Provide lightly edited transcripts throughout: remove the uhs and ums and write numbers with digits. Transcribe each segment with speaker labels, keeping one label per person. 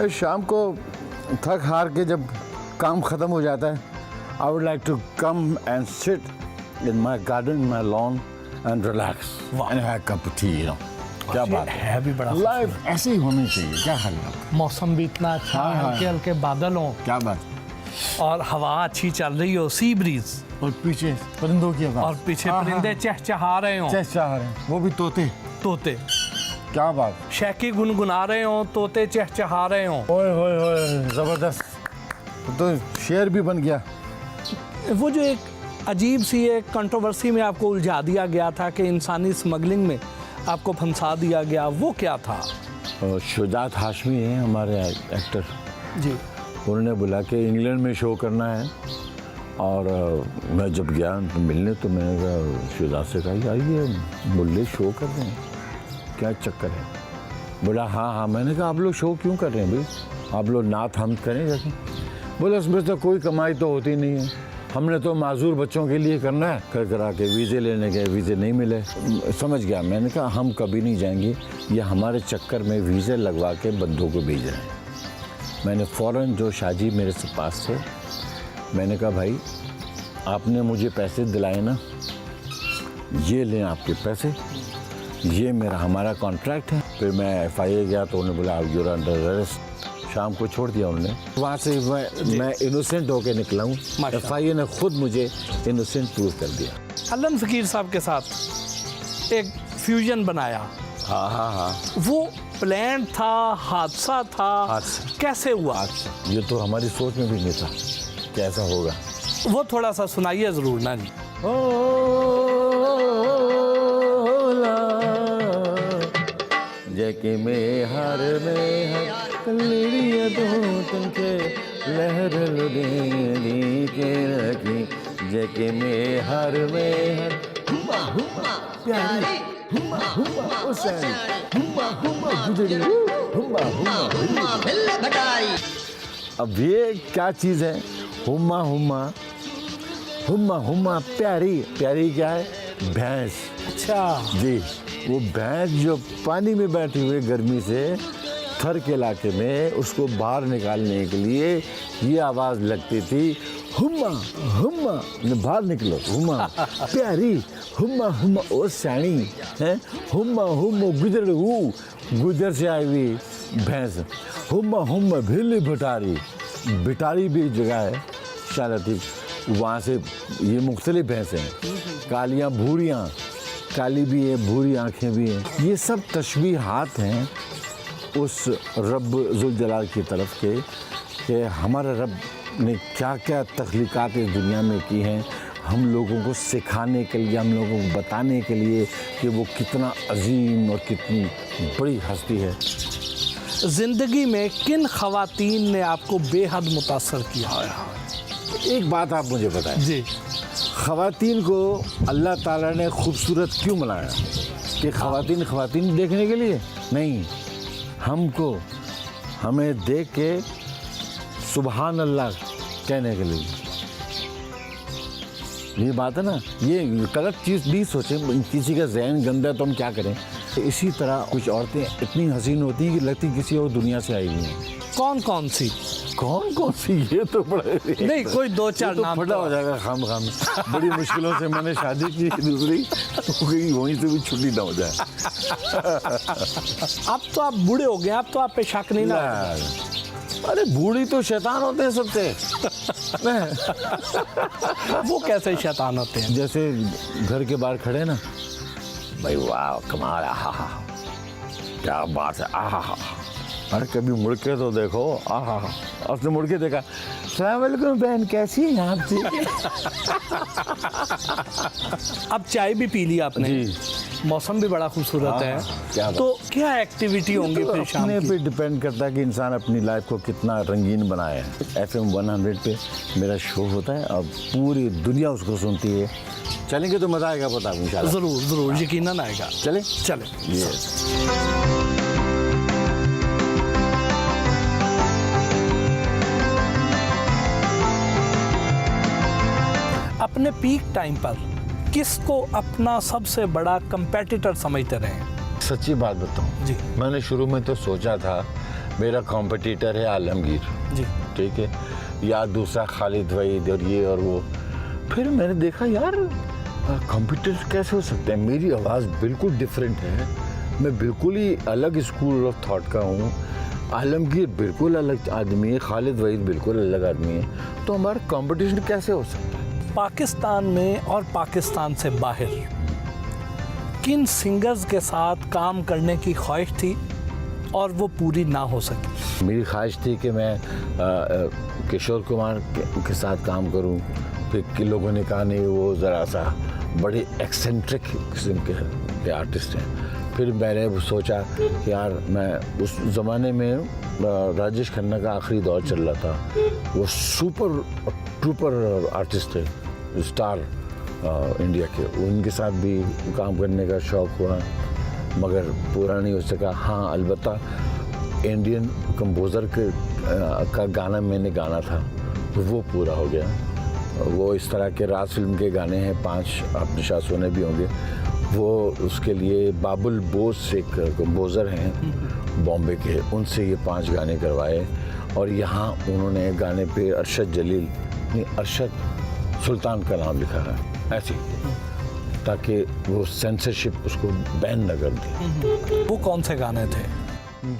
Speaker 1: शाम को थक हार के जब काम ख़त्म हो जाता है, I would like to come and sit in my garden, my lawn and relax and have cup of tea. क्या बात
Speaker 2: है भी बड़ा
Speaker 1: लाइफ ऐसी ही होनी चाहिए। क्या ख्याल है?
Speaker 2: मौसम भी इतना अच्छा,
Speaker 1: हाँ, हाँ।
Speaker 2: हल्के हल्के बादल हों
Speaker 1: क्या बात।
Speaker 2: और हवा अच्छी चल रही हो, सी ब्रीज,
Speaker 1: और पीछे परिंदों की आवाज़,
Speaker 2: और पीछे परिंदे चहचहा रहे हों,
Speaker 1: चहचहा रहे हैं, वो भी तोते।
Speaker 2: तोते
Speaker 1: क्या बात।
Speaker 2: शैकी गुनगुना रहे हों, तोते चहचहा रहे हों।
Speaker 1: ओए होए होए, ज़बरदस्त। तो शेर भी बन गया।
Speaker 2: वो जो एक अजीब सी एक कंट्रोवर्सी में आपको उलझा दिया गया था कि इंसानी स्मगलिंग में आपको फंसा दिया गया, वो क्या था?
Speaker 1: शुजात हाशमी हैं हमारे एक्टर
Speaker 2: जी।
Speaker 1: उन्होंने बोला कि इंग्लैंड में शो करना है, और मैं जब गया मिलने तो मैंने कहा शुजात से कहा आइए बोले शो कर रहे हैं, क्या चक्कर है? बोला हाँ हाँ। मैंने कहा आप लोग शो क्यों कर रहे हैं भाई, आप लोग नात हम करें जैसे। बोला उसमें तो कोई कमाई तो होती नहीं है, हमने तो माजूर बच्चों के लिए करना है। कर करा के वीज़े लेने गए, वीज़े नहीं मिले। समझ गया। मैंने कहा हम कभी नहीं जाएंगे, ये हमारे चक्कर में वीज़े लगवा के बंदों को भेज रहे हैं। मैंने फ़ौरन जो शाहजी मेरे से पास थे, मैंने कहा भाई आपने मुझे पैसे दिलाए ना, ये लें आपके पैसे, ये हमारा कॉन्ट्रैक्ट है। फिर मैं FIA गया तो उन्होंने बोला यूर अंडर अरेस्ट। शाम को छोड़ दिया उन्होंने। वहाँ से मैं इनोसेंट होके निकला हूँ। FIA ने खुद मुझे इनोसेंट प्रूव कर दिया।
Speaker 2: अल्लन फ़कीर साहब के साथ एक फ्यूजन बनाया।
Speaker 1: हाँ हाँ हाँ।
Speaker 2: वो प्लान था, हादसा था, कैसे हुआ?
Speaker 1: ये तो हमारी सोच में भी नहीं था कि ऐसा होगा।
Speaker 2: वो थोड़ा सा सुनाइए ज़रूर ना जी।
Speaker 1: जैके में हर कलड़िया दो तनके लहर लुढ़ी के रखी, जैके में हर हुमा हुमा प्यारी, हुमा हुमा उसारी, हुमा हुमा गुजरी, हुमा हुमा भिल्ल भटारी। अब ये क्या चीज़ है? हुमा हुमा हुमा हुमा प्यारी। प्यारी क्या है? भैंस।
Speaker 2: अच्छा
Speaker 1: जी। वो भैंस जो पानी में बैठी हुई गर्मी से थर के इलाके में, उसको बाहर निकालने के लिए ये आवाज़ लगती थी हुम्मा हुम्मा, बाहर निकलो हुम्मा प्यारी, हुम्मा हुम्मा ओ सैनी है, हुम्मा हुम्मा गुजर से आई हुई भैंस, हुम्मा हुम्मा भिल्ली भटारी। भटारी भी जगह है शालती, वहाँ से ये मुख्तलिफ भैंसें हैं, कालियाँ भूरियाँ, काली भी है, भूरी आँखें भी हैं। ये सब तशबीहात हैं उस रब ज़ुल जलाल की तरफ के, कि हमारा रब ने क्या क्या तख्लीक़ात इस दुनिया में की हैं, हम लोगों को सिखाने के लिए, हम लोगों को बताने के लिए कि वो कितना अजीम और कितनी बड़ी हस्ती है।
Speaker 2: ज़िंदगी में किन ख़वातीन ने आपको बेहद मुतासर किया?
Speaker 1: एक बात आप मुझे बताएं
Speaker 2: जी।
Speaker 1: ख़वातीन को अल्लाह ताला ने खूबसूरत क्यों बनाया? कि ख़वातीन देखने के लिए नहीं, हमको हमें देख के सुबहान अल्लाह कहने के लिए। ये बात है ना, ये गलत चीज़ नहीं सोचे, किसी का ज़हन गंदा तो हम क्या करें। इसी तरह कुछ औरतें इतनी हसीन होती हैं कि लगती किसी और दुनिया से आई हुई हैं।
Speaker 2: कौन कौन सी?
Speaker 1: ये तो बड़ा
Speaker 2: नहीं, कोई दो चार
Speaker 1: तो
Speaker 2: नाम
Speaker 1: फटा हो जाएगा खाम बड़ी मुश्किलों से मैंने शादी की दूसरी, तो कहीं वहीं से भी छुट्टी ना हो जाए।
Speaker 2: अब तो आप बूढ़े हो गए, अब तो आप पे शक नहीं ना।
Speaker 1: अरे बूढ़ी तो शैतान होते हैं सबसे।
Speaker 2: वो कैसे शैतान होते हैं?
Speaker 1: जैसे घर के बाहर खड़े ना, भाई वाह कमाल, आहा क्या बात है, आहा। अरे कभी मुड़ के तो देखो, आहा। उसने मुड़ के देखा, अस्सलाम वालेकुम बहन, कैसी हैं आप? जी।
Speaker 2: अब चाय भी पी ली आपने
Speaker 1: जी।
Speaker 2: मौसम भी बड़ा खूबसूरत है,
Speaker 1: क्या
Speaker 2: तो क्या एक्टिविटी होंगी फिर शाम
Speaker 1: अपने
Speaker 2: की?
Speaker 1: पे डिपेंड करता है कि इंसान अपनी लाइफ को कितना रंगीन बनाए। FM 100 पे मेरा शो होता है और पूरी दुनिया उसको सुनती है। चलेंगे तो मज़ा आएगा, पता है इंशाल्लाह।
Speaker 2: ज़रूर ज़रूर, यकीनन आएगा।
Speaker 1: चले।
Speaker 2: अपने पीक टाइम पर किसको अपना सबसे बड़ा कंपेटिटर समझते रहे?
Speaker 1: सच्ची बात बताऊं
Speaker 2: जी।
Speaker 1: मैंने शुरू में तो सोचा था मेरा कॉम्पिटिटर है आलमगीर,
Speaker 2: जी।
Speaker 1: ठीक है, या दूसरा खालिद वहीद और ये और वो। फिर मैंने देखा यार कॉम्पिटिटर कैसे हो सकते हैं, मेरी आवाज़ बिल्कुल डिफरेंट है, मैं बिल्कुल ही अलग स्कूल ऑफ थॉट का हूँ, आलमगीर बिल्कुल अलग आदमी है, खालिद वहीद बिल्कुल अलग आदमी है, तो हमारा कंपटीशन कैसे हो सकता है।
Speaker 2: पाकिस्तान में और पाकिस्तान से बाहर किन सिंगर्स के साथ काम करने की ख्वाहिश थी और वो पूरी ना हो सकी?
Speaker 1: मेरी ख्वाहिश थी कि मैं किशोर कुमार के साथ काम करूं, फिर कि लोगों ने कहा नहीं वो ज़रा सा बड़े एक्सेंट्रिक किस्म के आर्टिस्ट हैं। फिर मैंने सोचा कि यार मैं उस ज़माने में राजेश खन्ना का आखिरी दौर चल रहा था, वो सुपर ट्रूपर आर्टिस्ट थे, स्टार इंडिया के, उनके साथ भी काम करने का शौक़ हुआ मगर पूरा नहीं हो सका। हाँ अलबत्ता इंडियन कंपोज़र का गाना मैंने गाना था तो वो पूरा हो गया। वो इस तरह के राज फिल्म के गाने हैं 5, आपने शायद सुने भी होंगे, वो उसके लिए बाबुल बोस एक कंपोज़र हैं बॉम्बे के, उनसे ये 5 गाने करवाए और यहाँ उन्होंने गाने पे अरशद जलील नहीं अरशद सुल्तान का नाम लिखा है ऐसे, ताकि वो सेंसरशिप उसको बैन न कर दे।
Speaker 2: वो कौन से गाने थे?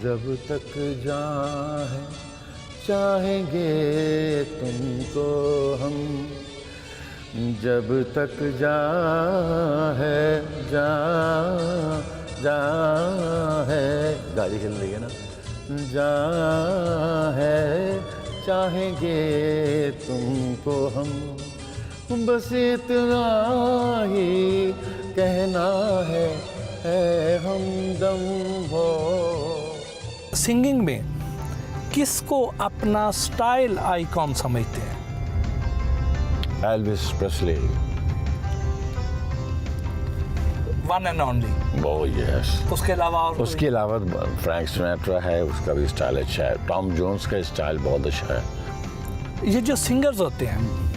Speaker 1: जब तक चाहेंगे तुमको हम, जब तक है गाड़ी चल रही है ना, चाहेंगे तुमको हम, बस इतना ही कहना है हमदम हो।
Speaker 2: सिंगिंग में किसको अपना स्टाइल आइकॉन समझते हैं?
Speaker 1: Elvis Presley,
Speaker 2: one and only.
Speaker 1: Oh yes.
Speaker 2: उसके अलावा और
Speaker 1: उसके अलावा फ्रैंक सिनेट्रा है, उसका भी स्टाइल अच्छा है, टॉम जोन्स का स्टाइल बहुत अच्छा है।
Speaker 2: ये जो सिंगर्स होते हैं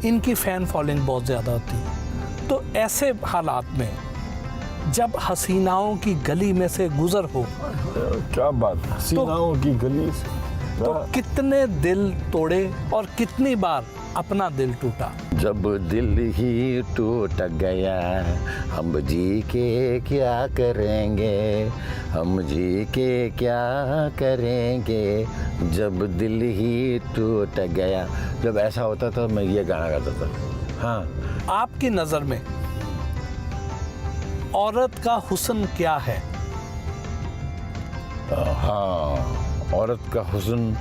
Speaker 2: इनकी फ़ैन फॉलोइंग बहुत ज़्यादा होती है, तो ऐसे हालात में जब हसीनाओं की गली में से गुजर हो,
Speaker 1: क्या बात, हसीनाओं की गली से,
Speaker 2: तो कितने दिल तोड़े और कितनी बार अपना दिल टूटा?
Speaker 1: जब दिल ही टूट गया हम जी के क्या करेंगे, हम जी के क्या करेंगे, जब दिल ही टूट गया। जब ऐसा होता था मैं ये गाना गाता था। हाँ,
Speaker 2: आपकी नज़र में औरत का हुस्न क्या है?
Speaker 1: हाँ, औरत का हुस्न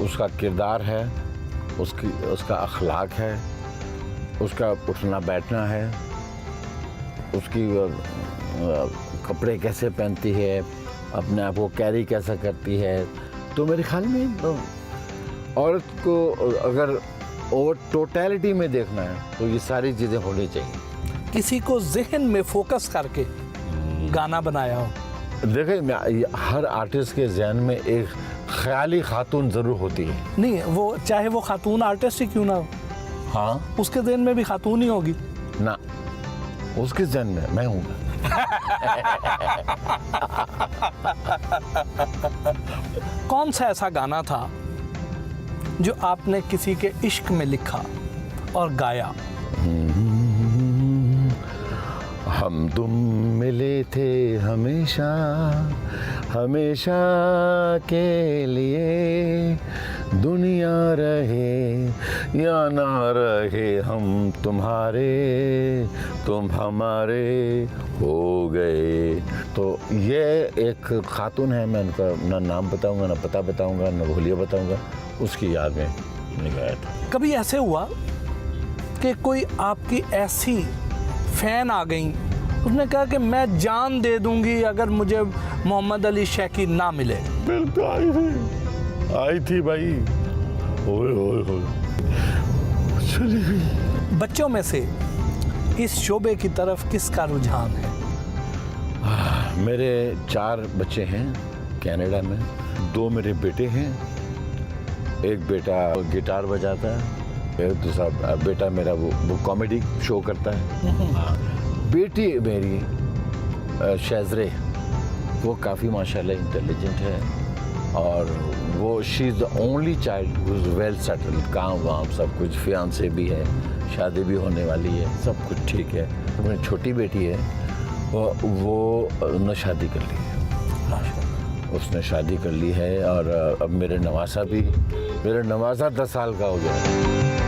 Speaker 1: उसका किरदार है, उसका अखलाक है, उसका उठना बैठना है, उसकी कपड़े कैसे पहनती है, अपने आप को कैरी कैसा करती है। तो मेरे ख्याल में औरत को अगर और टोटलिटी में देखना है तो ये सारी चीज़ें होनी चाहिए।
Speaker 2: किसी को जहन में फोकस करके गाना बनाया हो?
Speaker 1: देखिए हर आर्टिस्ट के जहन में एक ख्याली खातून ज़रूर होती है।
Speaker 2: नहीं, वो चाहे वो खातून आर्टिस्ट ही क्यों ना हो,
Speaker 1: हाँ,
Speaker 2: उसके जहन में भी खातून ही होगी
Speaker 1: ना, उसके जहन में मैं हूँ।
Speaker 2: कौन सा ऐसा गाना था जो आपने किसी के इश्क में लिखा और गाया?
Speaker 1: हम तुम मिले थे हमेशा हमेशा के लिए, दुनिया रहे या ना रहे हम तुम्हारे, तुम हमारे हो गए। तो ये एक खातून है, मैं उनका ना नाम बताऊंगा ना पता बताऊंगा ना भूलिया बताऊंगा, उसकी याद में मैंने गाया था।
Speaker 2: कभी ऐसे हुआ कि कोई आपकी ऐसी फैन आ गई, उसने कहा कि मैं जान दे दूंगी अगर मुझे मोहम्मद अली शैकी ना मिले?
Speaker 1: बिल्कुल आई थी भाई, ओए ओए ओए, चली गई।
Speaker 2: बच्चों में से इस शोबे की तरफ किसका रुझान है?
Speaker 1: मेरे 4 बच्चे हैं कनाडा में, 2 मेरे बेटे हैं, एक बेटा गिटार बजाता है, एक दूसरा बेटा मेरा वो कॉमेडी शो करता है। बेटी मेरी शैजरे वो काफ़ी माशाल्लाह इंटेलिजेंट है और वो she is the only child who is well settled, काम वाम सब कुछ, फियांसे भी है, शादी भी होने वाली है, सब कुछ ठीक है। मेरी छोटी बेटी है वो ने शादी कर ली है,
Speaker 2: माशाल्लाह।
Speaker 1: उसने शादी कर ली है और अब मेरा नवासा 10 साल का हो गया है।